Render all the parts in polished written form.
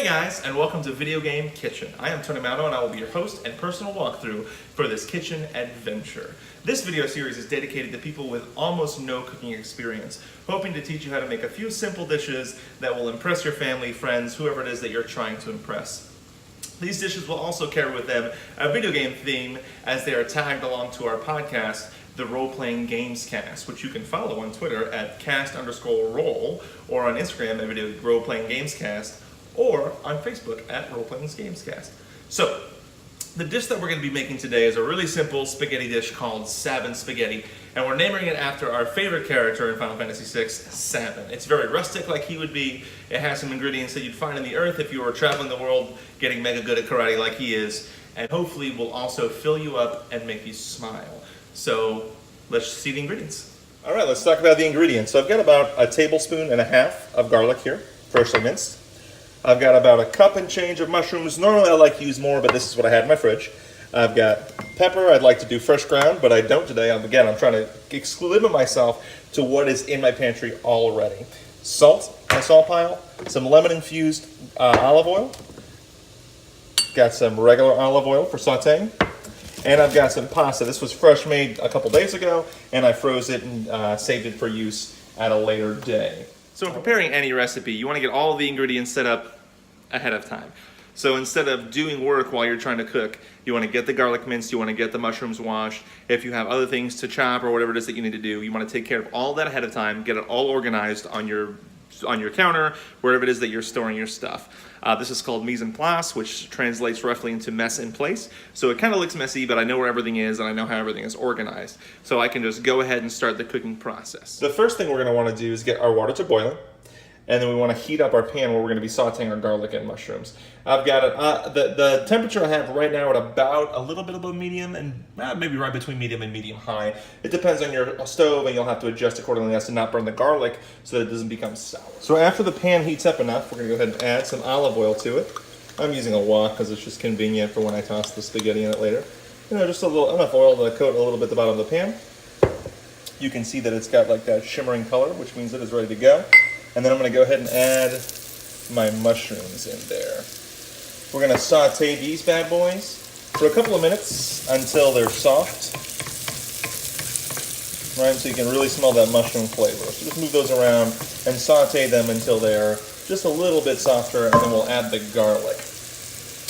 Hey guys, and welcome to Video Game Kitchen. I am Tony Mato, and I will be your host and personal walkthrough for this kitchen adventure. This video series is dedicated to people with almost no cooking experience, hoping to teach you how to make a few simple dishes that will impress your family, friends, whoever it is that you're trying to impress. These dishes will also carry with them a video game theme as they are tagged along to our podcast, the Role Playing Gamecast, which you can follow on Twitter at cast_roll or on Instagram at Role Playing Gamecast, or on Facebook at Role Playing Gamecast. So, the dish that we're going to be making today is a really simple spaghetti dish called Sabin Spaghetti, and we're naming it after our favorite character in Final Fantasy VI, Sabin. It's very rustic like he would be. It has some ingredients that you'd find in the earth if you were traveling the world getting mega good at karate like he is, and hopefully will also fill you up and make you smile. So, let's see the ingredients. All right, let's talk about the ingredients. So I've got about 1.5 tablespoons of garlic here, freshly minced. I've got about a cup and change of mushrooms. Normally I like to use more, but this is what I had in my fridge. I've got pepper. I'd like to do fresh ground, but I don't today. I'm trying to limit myself to what is in my pantry already. Salt, my salt pile, some lemon-infused olive oil. Got some regular olive oil for sauteing. And I've got some pasta. This was fresh made a couple days ago, and I froze it and saved it for use at a later day. So in preparing any recipe, you want to get all of the ingredients set up ahead of time. So instead of doing work while you're trying to cook, you want to get the garlic minced, you want to get the mushrooms washed. If you have other things to chop or whatever it is that you need to do, you want to take care of all that ahead of time, get it all organized on your counter, wherever it is that you're storing your stuff. This is called mise en place, which translates roughly into mess in place. So it kind of looks messy, but I know where everything is and I know how everything is organized. So I can just go ahead and start the cooking process. The first thing we're going to want to do is get our water to boiling. And then we want to heat up our pan where we're going to be sauteing our garlic and mushrooms. I've got it, the temperature I have right now at about a little bit above medium and maybe right between medium and medium high. It depends on your stove, and you'll have to adjust accordingly as to not burn the garlic so that it doesn't become sour. So after the pan heats up enough, we're going to go ahead and add some olive oil to it. I'm using a wok because it's just convenient for when I toss the spaghetti in it later. Just enough oil to coat a little bit the bottom of the pan. You can see that it's got like that shimmering color, which means it is ready to go. And then I'm going to go ahead and add my mushrooms in there. We're going to saute these bad boys for a couple of minutes until they're soft. Right, so you can really smell that mushroom flavor. So just move those around and saute them until they're just a little bit softer, and then we'll add the garlic.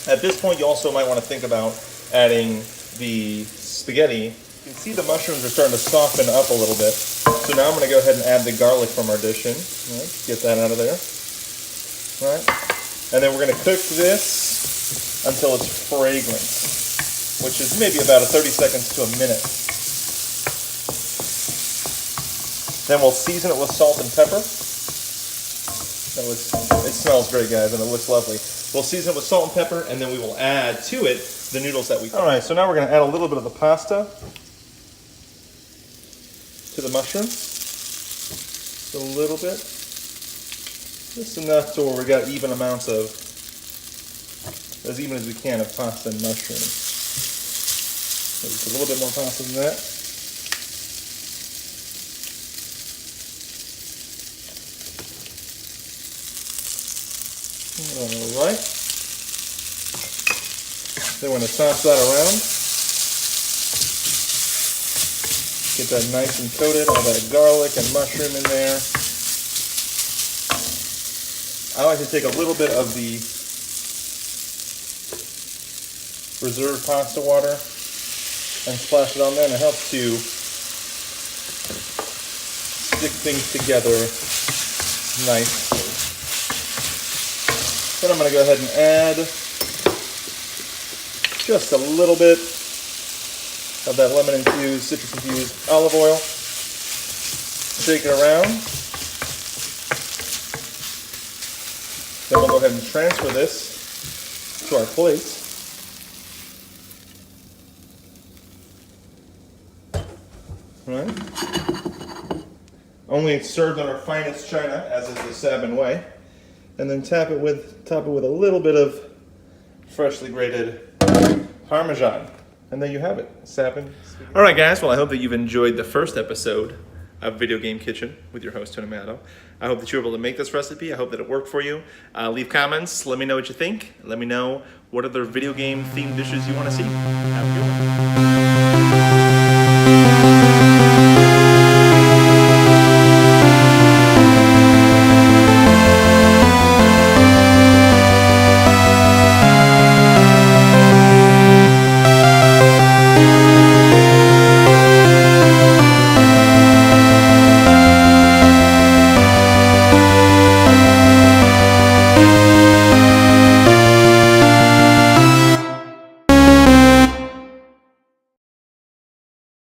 At this point, you also might want to think about adding the spaghetti. You can see the mushrooms are starting to soften up a little bit. So now I'm going to go ahead and add the garlic from our dish in. Right, get that out of there. Right. And then we're going to cook this until it's fragrant, which is maybe about 30 seconds to a minute. Then we'll season it with salt and pepper. It smells great, guys, and it looks lovely. We'll season it with salt and pepper, and then we will add to it the noodles that we cooked. All right, so now we're going to add a little bit of the pasta to the mushroom. Just a little bit. Just enough to where we got even amounts of, as even as we can, of pasta and mushrooms. Maybe a little bit more pasta than that. All right. Then we're going to toss that around. Get that nice and coated, all that garlic and mushroom in there. I like to take a little bit of the reserved pasta water and splash it on there, and it helps to stick things together nicely. Then I'm going to go ahead and add just a little bit of that lemon-infused, citrus-infused olive oil. Shake it around. Then we'll go ahead and transfer this to our plate. All right. Only it's served on our finest china, as is the Sabin way. And then top it with a little bit of freshly grated Parmesan. And there you have it, Sabin. All right, guys. Well, I hope that you've enjoyed the first episode of Video Game Kitchen with your host, Tony Mato. I hope that you were able to make this recipe. I hope that it worked for you. Leave comments. Let me know what you think. Let me know what other video game themed dishes you want to see. Have a good one.